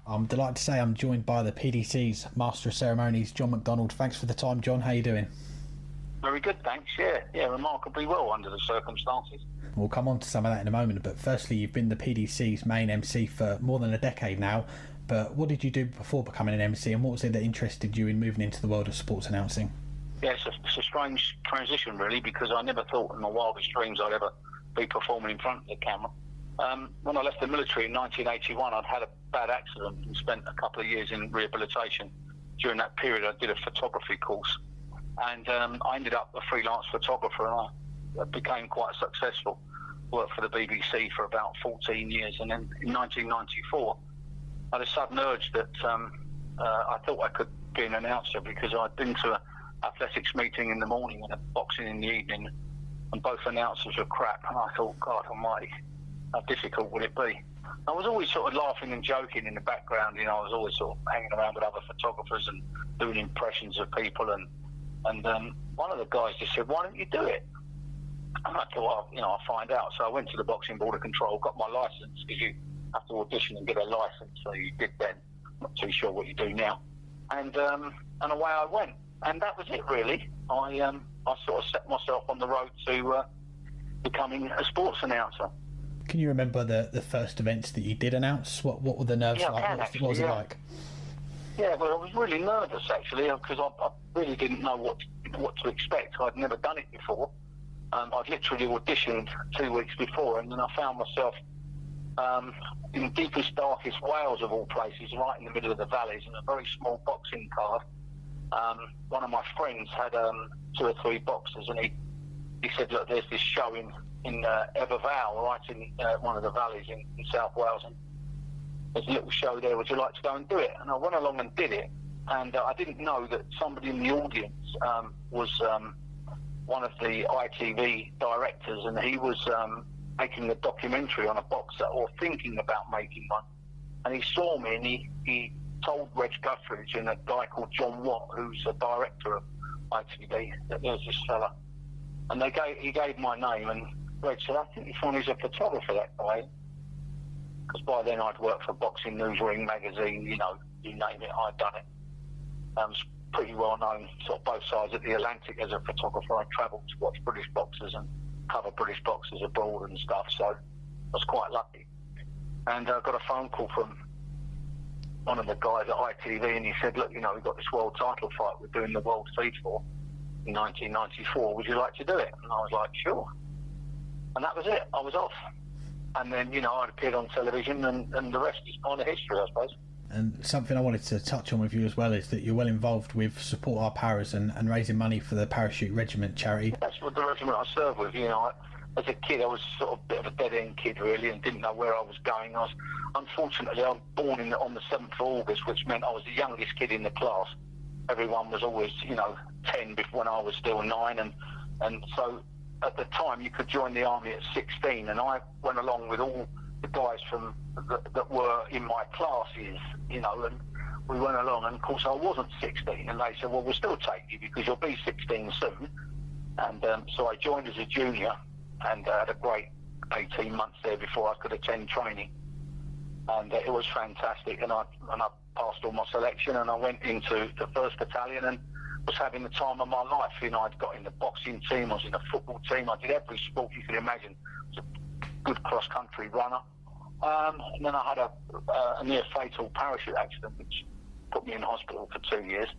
I'm delighted to say I'm joined by the PDC's Master of Ceremonies, John McDonald. Thanks for the time, John. How are you doing? Very good, thanks. Yeah, remarkably well under the circumstances. We'll come on to some of that in a moment, but firstly, you've been the PDC's main MC for more than a decade now. But what did you do before becoming an MC, and what was it that interested you in moving into the world of sports announcing? Yeah, it's a strange transition, really, because I never thought in my wildest dreams I'd ever be performing in front of the camera. When I left the military in 1981, I'd had a bad accident and spent a couple of years in rehabilitation. During that period, I did a photography course, and I ended up a freelance photographer, and I became quite successful. Worked for the BBC for about 14 years, and then in 1994, I had a sudden urge that I thought I could be an announcer, because I'd been to an athletics meeting in the morning and a boxing in the evening, and both announcers were crap, and I thought, God almighty, how difficult would it be? I was always sort of laughing and joking in the background, I was always sort of hanging around with other photographers and doing impressions of people, and one of the guys just said, why don't you do it? And I thought, well, I'll find out. So I went to the Boxing Board of Control, got my licence, because you have to audition and get a licence, so you did then, not too sure what you do now. And away I went, and that was it really. I sort of set myself on the road to becoming a sports announcer. Can you remember the first events that you did announce? What were the nerves like? What was it like? Yeah, well, I was really nervous actually, because I really didn't know what to expect. I'd never done it before. I'd literally auditioned 2 weeks before, and then I found myself in the deepest, darkest Wales of all places, right in the middle of the valleys, in a very small boxing card. One of my friends had 2 or 3 boxers, and he said, look, there's this show in Eberval, right in one of the valleys in South Wales, and there's a little show there, would you like to go and do it? And I went along and did it, and I didn't know that somebody in the audience was one of the ITV directors, and he was making a documentary on a boxer, or thinking about making one, and he saw me, and he told Reg Guthridge and a guy called John Watt, who's a director of ITV, that there's this fella, and he gave my name, and Reg said, I think you find he's a photographer, that guy, because by then I'd worked for Boxing News, Ring magazine, you name it, I'd done it. I was pretty well known, sort of both sides of the Atlantic as a photographer. I travelled to watch British boxers and cover British boxers abroad and stuff, so I was quite lucky. And I got a phone call from one of the guys at ITV, and he said, look, we've got this world title fight we're doing the world feed for in 1994, would you like to do it? And I was like, sure. And that was it, I was off. And then, I'd appeared on television, and the rest is kind of history, I suppose. And something I wanted to touch on with you as well is that you're well involved with Support Our Paras and raising money for the Parachute Regiment charity. That's what the regiment I served with, as a kid I was sort of a bit of a dead-end kid really, and didn't know where I was going. Unfortunately, I was born on the 7th of August, which meant I was the youngest kid in the class. Everyone was always, 10 when I was still 9, and so at the time you could join the army at 16, and I went along with all the guys from that were in my classes, and we went along, and of course I wasn't 16, and they said, well, we'll still take you because you'll be 16 soon. And so I joined as a junior, and had a great 18 months there before I could attend training, and it was fantastic, and I passed all my selection, and I went into the 1st Battalion and was having the time of my life. I'd got in the boxing team, I was in the football team, I did every sport you could imagine. I was a good cross-country runner. And then I had a near-fatal parachute accident, which put me in hospital for 2 years.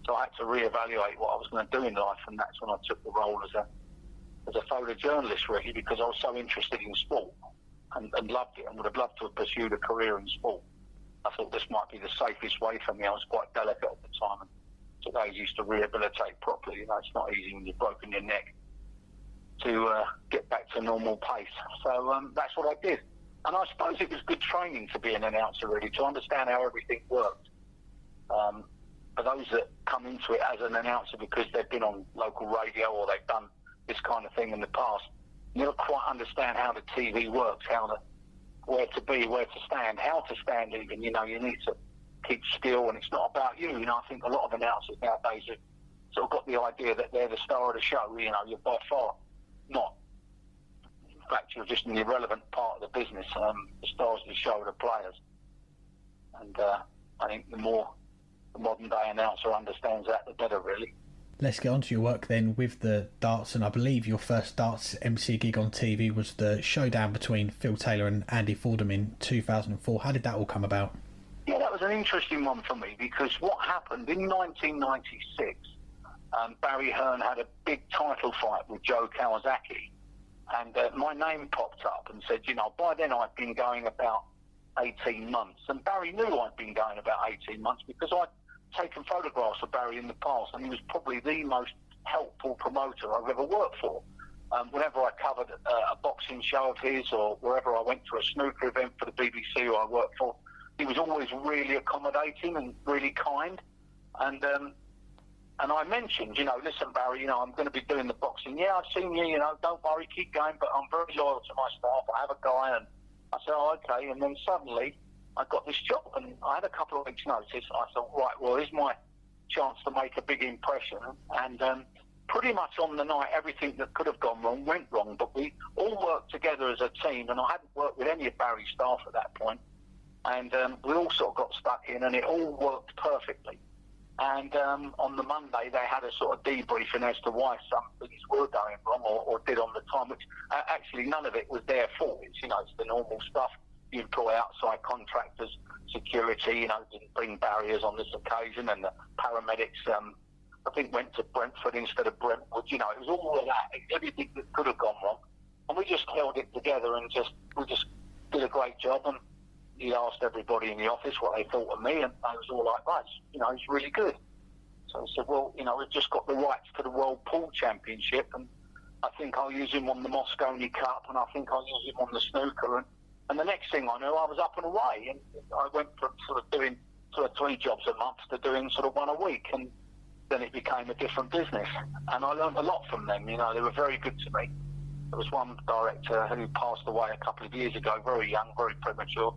So I had to reevaluate what I was going to do in life, and that's when I took the role as a photojournalist, really, because I was so interested in sport and loved it, and would have loved to have pursued a career in sport. I thought this might be the safest way for me. I was quite delicate at the time, and took ages to rehabilitate properly. It's not easy when you've broken your neck to get back to normal pace. So that's what I did. And I suppose it was good training to be an announcer, really, to understand how everything worked. For those that come into it as an announcer because they've been on local radio or they've done this kind of thing in the past, never quite understand how the TV works, where to be, where to stand, how to stand even. You need to keep still, and it's not about you. I think a lot of announcers nowadays have sort of got the idea that they're the star of the show. You're by far not. In fact, you're just an irrelevant part of the business. The stars of the show are the players. And I think the more the modern day announcer understands that, the better, really. Let's get on to your work then with the darts, and I believe your first darts MC gig on TV was the showdown between Phil Taylor and Andy Fordham in 2004. How did that all come about? Yeah, that was an interesting one for me, because what happened in 1996, Barry Hearn had a big title fight with Joe Kawasaki, and my name popped up and said, by then I'd been going about 18 months, and Barry knew I'd been going about 18 months because I'd taken photographs of Barry in the past, and he was probably the most helpful promoter I've ever worked for. Whenever I covered a boxing show of his, or wherever I went to a snooker event for the BBC who I worked for, he was always really accommodating and really kind. And I mentioned, listen, Barry, I'm going to be doing the boxing. Yeah, I've seen you, don't worry, keep going, but I'm very loyal to my staff. I have a guy, and I said, oh, okay. And then suddenly I got this job, and I had a couple of weeks' notice. I thought, right, well, here's my chance to make a big impression. And pretty much on the night, everything that could have gone wrong went wrong, but we all worked together as a team, and I hadn't worked with any of Barry's staff at that point. And we all sort of got stuck in, and it all worked perfectly. And on the Monday, they had a sort of debriefing as to why some things were going wrong or did on the time, which actually none of it was their fault. It's the normal stuff. You employ outside contractors, security, didn't bring barriers on this occasion, and the paramedics, I think, went to Brentford instead of Brentwood. It was all of that, everything that could have gone wrong. And we just held it together, and we just did a great job. And he asked everybody in the office what they thought of me, and they was all like, right, he's really good. So I said, well, we've just got the rights to the World Pool Championship, and I think I'll use him on the Moscone Cup, and I think I'll use him on the snooker. And the next thing I knew, I was up and away, and I went from sort of doing 3 jobs a month to doing sort of 1 a week, and then it became a different business. And I learned a lot from them. They were very good to me. There was one director who passed away a couple of years ago, very young, very premature.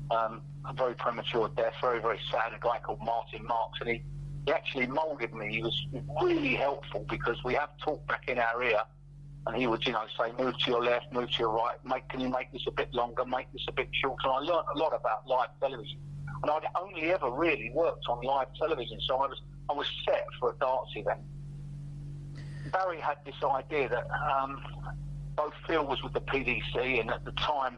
A very premature death, very, very sad, a guy called Martin Marks, and he actually moulded me. He was really helpful, because we have talk back in our ear, and he would, say, move to your left, move to your right, can you make this a bit longer, make this a bit shorter. And I learned a lot about live television, and I'd only ever really worked on live television, so I was set for a darts event. Barry had this idea that both Phil was with the PDC, and at the time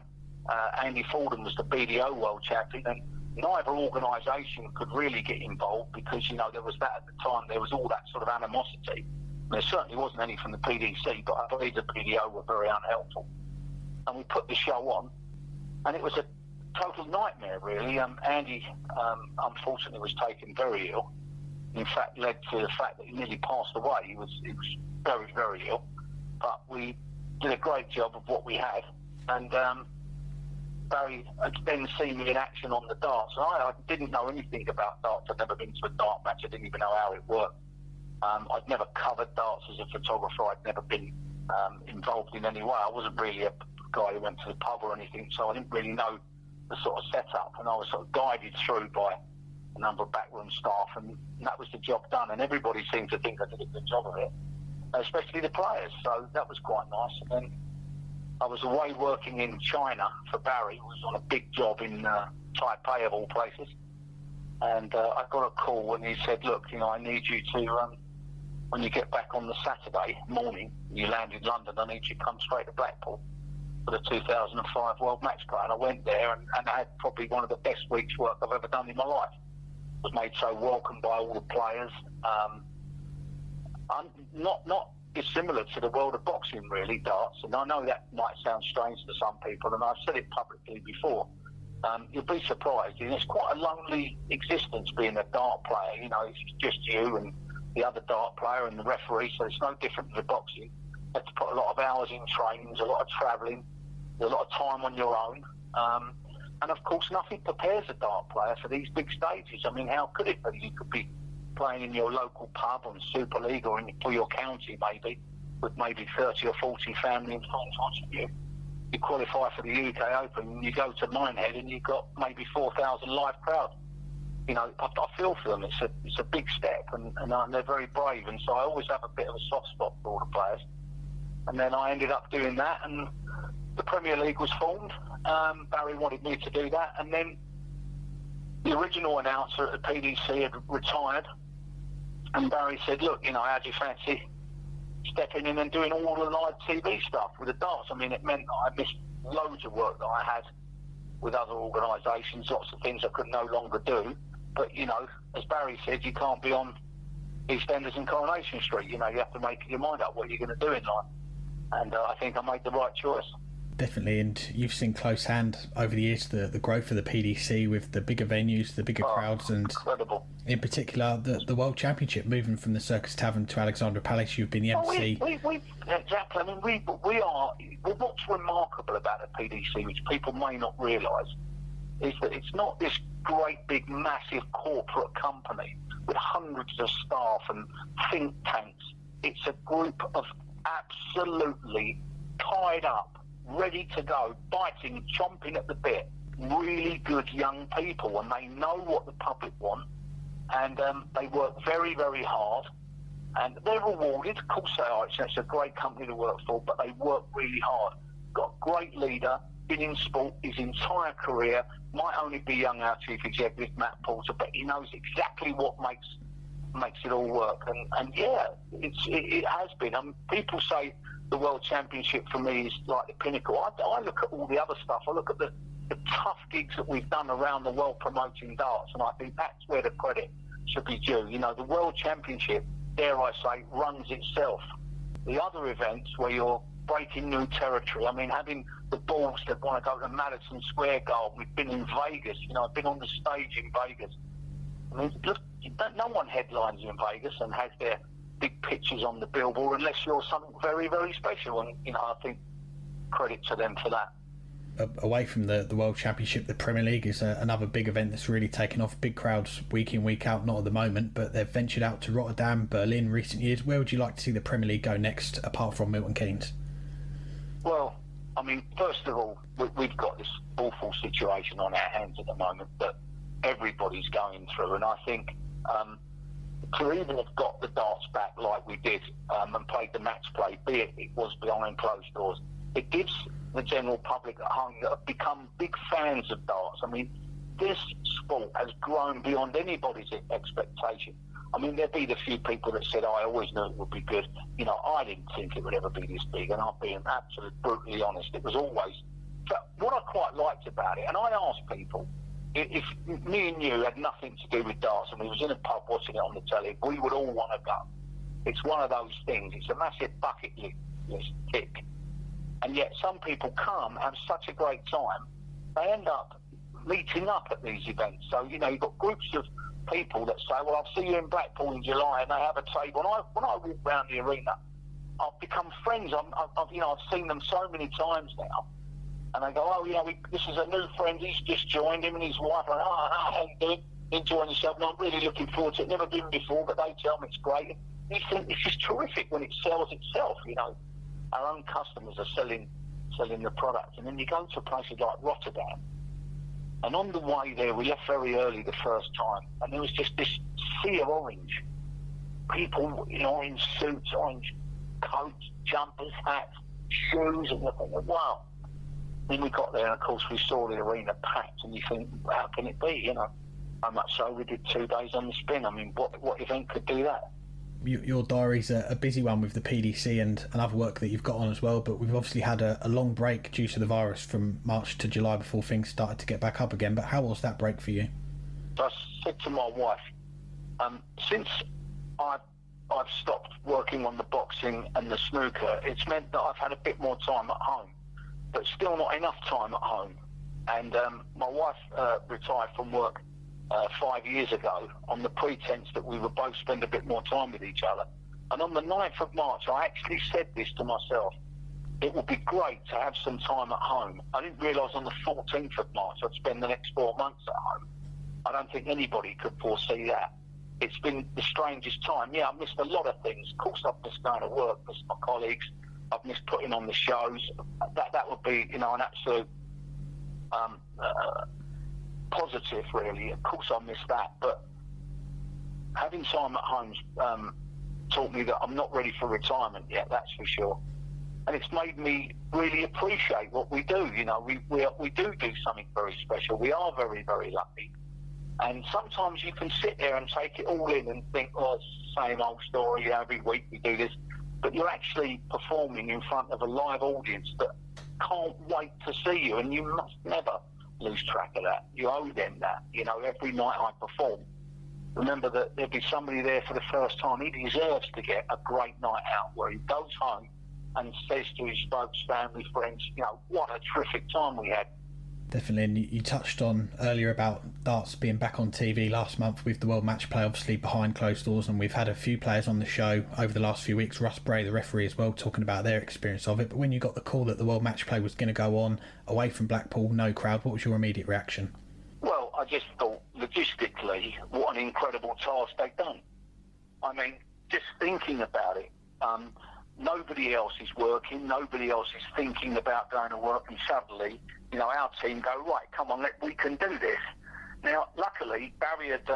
Andy Fordham was the BDO world champion, and neither organisation could really get involved because, there was that at the time, there was all that sort of animosity. And there certainly wasn't any from the PDC, but I believe the BDO were very unhelpful. And we put the show on, and it was a total nightmare, really. Andy, unfortunately, was taken very ill. In fact, led to the fact that he nearly passed away. He was very, very ill. But we did a great job of what we had, and Barry had then seen me in action on the darts. I didn't know anything about darts. I'd never been to a dart match. I didn't even know how it worked. I'd never covered darts as a photographer. I'd never been involved in any way. I wasn't really a guy who went to the pub or anything, so I didn't really know the sort of setup. And I was sort of guided through by a number of backroom staff, and that was the job done. And everybody seemed to think I did a good job of it, especially the players. So that was quite nice. And then I was away working in China for Barry, who was on a big job in Taipei, of all places. And I got a call, and he said, look, I need you to, when you get back on the Saturday morning, you land in London, I need you to come straight to Blackpool for the 2005 World Match Play. And I went there, and I had probably one of the best weeks' work I've ever done in my life. I was made so welcome by all the players. I'm not dissimilar to the world of boxing, really, darts. And I know that might sound strange to some people, and I've said it publicly before. You'll be surprised. It's quite a lonely existence being a dart player. It's just you and the other dart player and the referee, so it's no different than boxing. You have to put a lot of hours in trainings, a lot of travelling, a lot of time on your own. And of course, nothing prepares a dart player for these big stages. I mean, how could it be? You could be playing in your local pub on Super League or for your county, maybe, with maybe 30 or 40 family and friends watching you. You qualify for the UK Open, and you go to Minehead, and you've got maybe 4,000 live crowd. I feel for them. It's a big step, and they're very brave, and so I always have a bit of a soft spot for all the players. And then I ended up doing that, and the Premier League was formed. Barry wanted me to do that, and then the original announcer at the PDC had retired, and Barry said, look, you know, how do you fancy stepping in and doing all the live TV stuff with the darts? I mean, it meant that I missed loads of work that I had with other organisations, lots of things I could no longer do. But, you know, as Barry said, you can't be on EastEnders and Coronation Street. You know, you have to make your mind up what you're going to do in life. And I think I made the right choice. Definitely, and you've seen close hand over the years the growth of the PDC with the bigger venues, the bigger crowds, and incredible. In particular the World Championship moving from the Circus Tavern to Alexandra Palace. You've been the MC. Exactly. I mean, we are. What's remarkable about the PDC, which people may not realise, is that it's not this great, big, massive corporate company with hundreds of staff and think tanks. It's a group of absolutely tied up, ready to go, biting, chomping at the bit, really good young people, and they know what the public want, and they work very, very hard, and they're rewarded. Of course they are. It's a great company to work for, but they work really hard. Got a great leader, been in sport his entire career, might only be young, our chief executive, Matt Porter, but he knows exactly what makes it all work. And yeah, it has been. People say the World Championship for me is like the pinnacle. I look at all the other stuff. I look at the tough gigs that we've done around the world promoting darts, and I think that's where the credit should be due. You know, the World Championship, dare I say, runs itself. The other events where you're breaking new territory, I mean, having the balls that want to go to Madison Square Garden. We've been in Vegas. You know, I've been on the stage in Vegas. I mean, look, no one headlines in Vegas and has their big pictures on the billboard unless you're something very, very special. And, you know, I think credit to them for that. Away from the World Championship, the Premier League is another big event that's really taken off. Big crowds week in, week out, not at the moment, but they've ventured out to Rotterdam, Berlin in recent years. Where would you like to see the Premier League go next, apart from Milton Keynes? Well, I mean, first of all, we've got this awful situation on our hands at the moment that everybody's going through, and I think to even have got the darts back like we did and played the match play, be it was behind closed doors, it gives the general public at home that have become big fans of darts. I mean, this sport has grown beyond anybody's expectation. I mean, there'd be the few people that said, I always knew it would be good. You know, I didn't think it would ever be this big, and I'm being absolutely brutally honest. It was always... But what I quite liked about it, and I asked people, if me and you had nothing to do with darts and we was in a pub watching it on the telly, we would all want to go. It's one of those things. It's a massive bucket list tick. And yet some people come, have such a great time, they end up meeting up at these events. So, you know, you've got groups of people that say, well, I'll see you in Blackpool in July, and they have a table. And when I walk around the arena, I've become friends. I've seen them so many times now. And they go, oh, you know, this is a new friend. He's just joined him and his wife. And, how you doing? Enjoying yourself? And I'm really looking forward to it. Never been before, but they tell me it's great. And you think it's just terrific when it sells itself, you know. Our own customers are selling the product. And then you go to places like Rotterdam, and on the way there, we left very early the first time, and there was just this sea of orange. People in orange suits, orange coats, jumpers, hats, shoes, and you're thinking, wow. Then we got there, and of course we saw the arena packed, and you think, how can it be, you know? How much so we did 2 days on the spin. I mean, what event could do that? Your diary's a busy one with the PDC and other work that you've got on as well, but we've obviously had a long break due to the virus from March to July before things started to get back up again. But how was that break for you? I said to my wife, since I've stopped working on the boxing and the snooker, it's meant that I've had a bit more time at home, but still not enough time at home. And my wife retired from work 5 years ago on the pretense that we would both spend a bit more time with each other. And on the 9th of March, I actually said this to myself, it would be great to have some time at home. I didn't realise on the 14th of March I'd spend the next 4 months at home. I don't think anybody could foresee that. It's been the strangest time. Yeah, I've missed a lot of things. Of course I've missed going to work, missed my colleagues, I've missed putting on the shows. That would be, you know, an absolute positive, really. Of course I miss that, but having time at home taught me that I'm not ready for retirement yet, that's for sure. And it's made me really appreciate what we do. You know, we do something very special. We are very, very lucky. And sometimes you can sit there and take it all in and think, oh, it's the same old story, every week we do this. But you're actually performing in front of a live audience that can't wait to see you, and you must never lose track of that. You owe them that. You know, every night I perform, remember that there'll be somebody there for the first time. He deserves to get a great night out where he goes home and says to his folks, family, friends, you know, what a terrific time we had. Definitely, and you touched on earlier about darts being back on TV last month with the World Match Play obviously behind closed doors, and we've had a few players on the show over the last few weeks, Russ Bray, the referee as well, talking about their experience of it. But when you got the call that the World Match Play was going to go on away from Blackpool, no crowd, what was your immediate reaction? Well, I just thought, logistically, what an incredible task they've done. I mean, just thinking about it, nobody else is working, nobody else is thinking about going to work, and suddenly, you know, our team go, right, come on, we can do this. Now, luckily, Barry had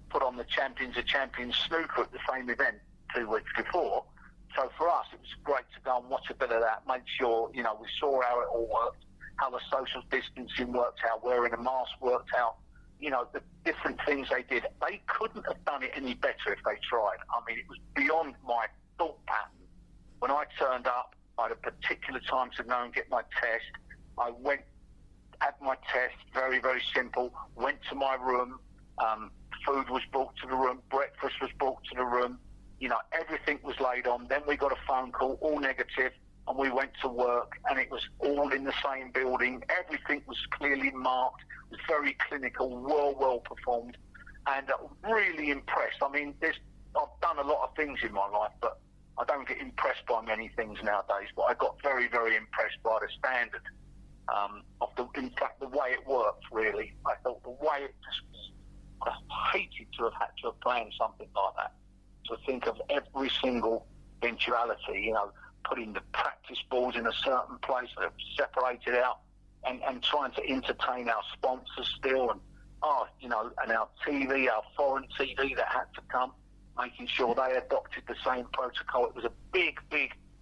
put on the Champions of Champions snooker at the same event 2 weeks before, so for us it was great to go and watch a bit of that, make sure, you know, we saw how it all worked, how the social distancing worked out, wearing a mask worked out, you know, the different things they did. They couldn't have done it any better if they tried. I mean, it was beyond my thought pattern. When I turned up, I had a particular time to go and get my test. I went, had my test, very, very simple, went to my room, food was brought to the room, breakfast was brought to the room, you know, everything was laid on. Then we got a phone call, all negative, and we went to work, and it was all in the same building. Everything was clearly marked, it was very clinical, well performed, and really impressed. I mean, I've done a lot of things in my life, but I don't get impressed by many things nowadays, but I got very, very impressed by the standard in fact, the way it works, really. I thought the way it just, I hated to have had to have planned something like that. To think of every single eventuality, you know, putting the practice balls in a certain place, separated out, and trying to entertain our sponsors still, and you know, and our TV, our foreign TV that had to come, making sure they adopted the same protocol. It was a big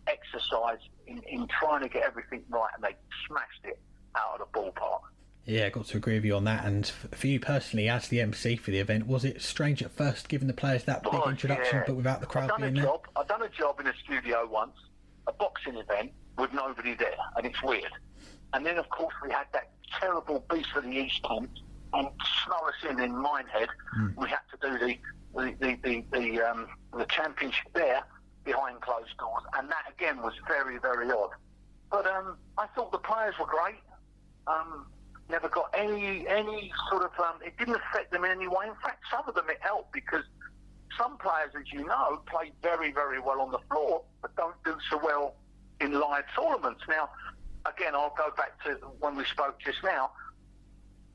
exercise in trying to get everything right, and they smashed it out of the ballpark. Yeah, got to agree with you on that. And for you personally, as the MC for the event, was it strange at first giving the players that big introduction, but without the crowd being there? I've done a job in a studio once, a boxing event with nobody there, and it's weird. And then, of course, we had that terrible Beast of the East camp, and snore us in Minehead. We had to do the championship there behind closed doors, and that again was very, very odd. But I thought the players were great. Never got any sort of, it didn't affect them in any way. In fact, some of them it helped, because some players, as you know, play very, very well on the floor, but don't do so well in live tournaments. Now, again, I'll go back to when we spoke just now.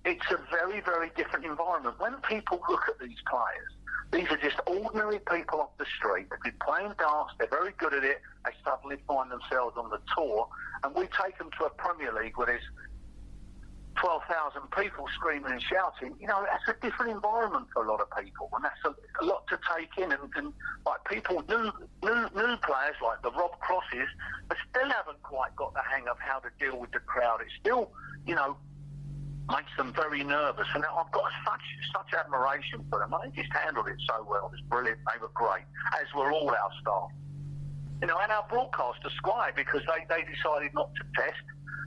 It's a very, very different environment. When people look at these players, these are just ordinary people off the street. They've been playing darts, they're very good at it, they suddenly find themselves on the tour, and we take them to a Premier League where there's 12,000 people screaming and shouting. You know, that's a different environment for a lot of people, and that's a lot to take in. And like people, new players like the Rob Crosses, but still haven't quite got the hang of how to deal with the crowd. It still, you know, makes them very nervous. And I've got such admiration for them. They just handled it so well. It's brilliant. They were great, as were all our staff. You know, and our broadcaster, Sky, because they decided not to test.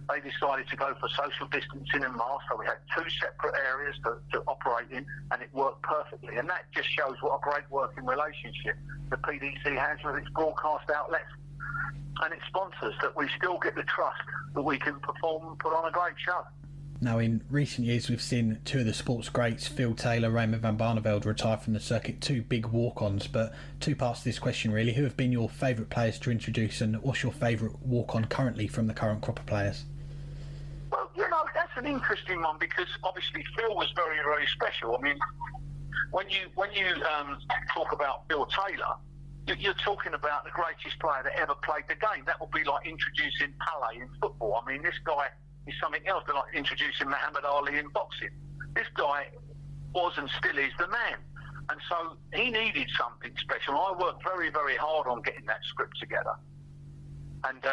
They decided to go for social distancing and masks, so we had two separate areas to operate in, and it worked perfectly. And that just shows what a great working relationship the PDC has with its broadcast outlets and its sponsors, that we still get the trust that we can perform and put on a great show. Now, in recent years, we've seen two of the sports greats, Phil Taylor, Raymond van Barneveld, retire from the circuit, two big walk-ons. But two parts to this question, really. Who have been your favourite players to introduce, and what's your favourite walk-on currently from the current crop of players? Well, you know, that's an interesting one, because obviously Phil was very, very special. I mean, when you talk about Phil Taylor, you're talking about the greatest player that ever played the game. That would be like introducing Pelé in football. I mean, this guy is something else. They're like introducing Muhammad Ali in boxing. This guy was and still is the man. And so he needed something special. I worked very, very hard on getting that script together. And,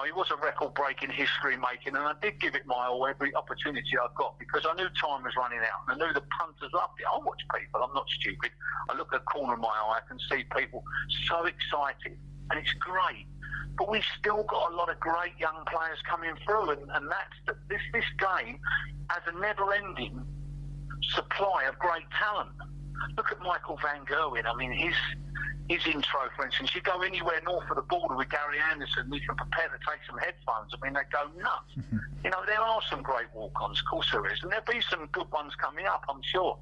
he was a record-breaking, history-making, and I did give it my all every opportunity I got because I knew time was running out, and I knew the punters loved it. I watch people. I'm not stupid. I look at the corner of my eye, I can see people so excited, and it's great. But we've still got a lot of great young players coming through, and that's this game has a never-ending supply of great talent. Look at Michael Van Gerwen. I mean, his intro, for instance, you go anywhere north of the border with Gary Anderson, we can prepare to take some headphones. I mean, they go nuts. There are some great walk-ons, of course there is, and there'll be some good ones coming up, I'm sure.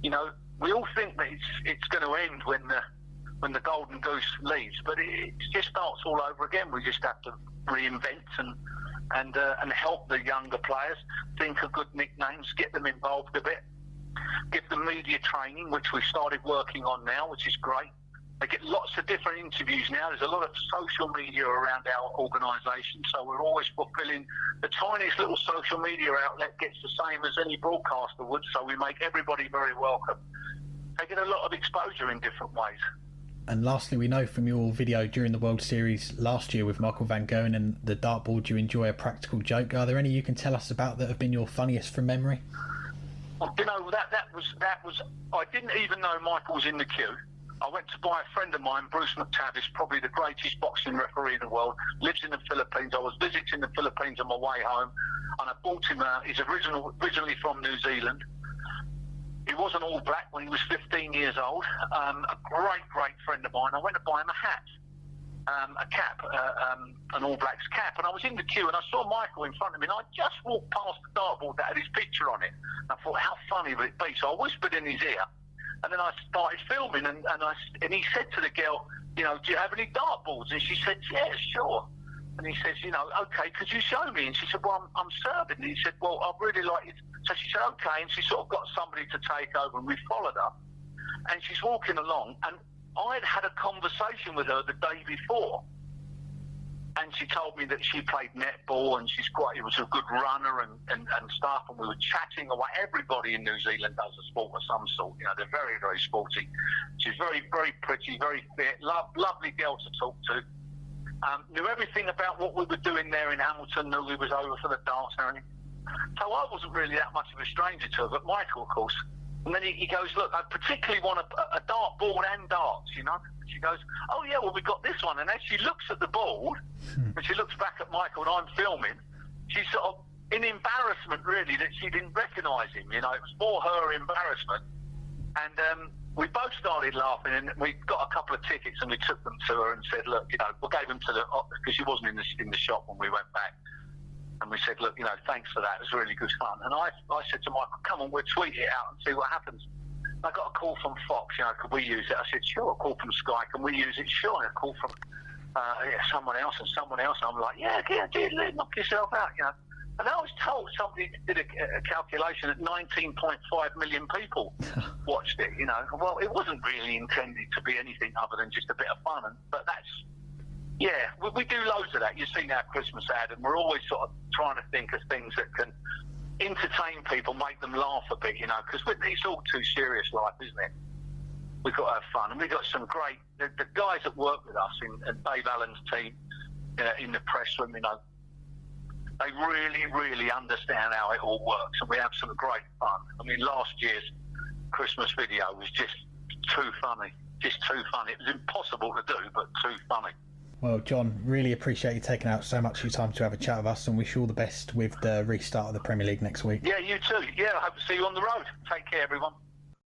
We all think that it's going to end when the golden goose leaves, but it just starts all over again. We just have to reinvent and help the younger players think of good nicknames, get them involved a bit, give them media training, which we've started working on now, which is great. They get lots of different interviews now. There's a lot of social media around our organisation, so we're always fulfilling. The tiniest little social media outlet gets the same as any broadcaster would, so we make everybody very welcome. They get a lot of exposure in different ways. And lastly, we know from your video during the World Series last year with Michael Van Gerwen and the dartboard, you enjoy a practical joke. Are there any you can tell us about that have been your funniest from memory? Well, that was. I didn't even know Michael was in the queue. I went to buy a friend of mine, Bruce McTavish, probably the greatest boxing referee in the world, lives in the Philippines. I was visiting the Philippines on my way home, and I bought him he's originally from New Zealand. He wasn't all black when he was 15 years old. A great friend of mine. I went to buy him a hat, a cap, an All Blacks cap, and I was in the queue and I saw Michael in front of me, and I just walked past the dartboard that had his picture on it. And I thought, how funny would it be? So I whispered in his ear, and then I started filming, and he said to the girl, do you have any dartboards? And she said, yeah, sure. And he says, okay, could you show me? And she said, well, I'm serving. And he said, well, I'd really like you. So she said, okay. And she sort of got somebody to take over, and we followed her. And she's walking along, and I'd had a conversation with her the day before. And she told me that she played netball, and it was a good runner and stuff. And we were chatting away. Everybody in New Zealand does a sport of some sort. They're very, very sporty. She's very, very pretty, very fit, lovely girl to talk to. Knew everything about what we were doing there in Hamilton, knew we was over for the darts and everything. So I wasn't really that much of a stranger to her, but Michael, of course. And then he goes, look, I particularly want a dartboard and darts, And she goes, oh, yeah, well, we got this one. And as she looks at the board, and she looks back at Michael and I'm filming, she's sort of in embarrassment, really, that she didn't recognise him. It was more her embarrassment. And we both started laughing, and we got a couple of tickets and we took them to her and said, look, we gave them to because she wasn't in the shop when we went back. And we said, look, thanks for that. It was really good fun. And I said to Michael, come on, we'll tweet it out and see what happens. And I got a call from Fox, could we use it? I said, sure. A call from Sky, can we use it? Sure. And a call from someone else and someone else. And I'm like, yeah, knock yourself out, And I was told somebody did a calculation that 19.5 million people watched it, Well, it wasn't really intended to be anything other than just a bit of fun. But that's, yeah, we do loads of that. You've seen our Christmas ad, and we're always sort of trying to think of things that can entertain people, make them laugh a bit, because it's all too serious life, isn't it? We've got to have fun. And we've got some great, the guys that work with us in Dave Allen's team in the press room, they really, really understand how it all works, and we have some great fun. I mean, last year's Christmas video was just too funny. It was impossible to do, but too funny. Well, John, really appreciate you taking out so much of your time to have a chat with us, and wish you all the best with the restart of the Premier League next week. Yeah, you too. Yeah, I hope to see you on the road. Take care, everyone.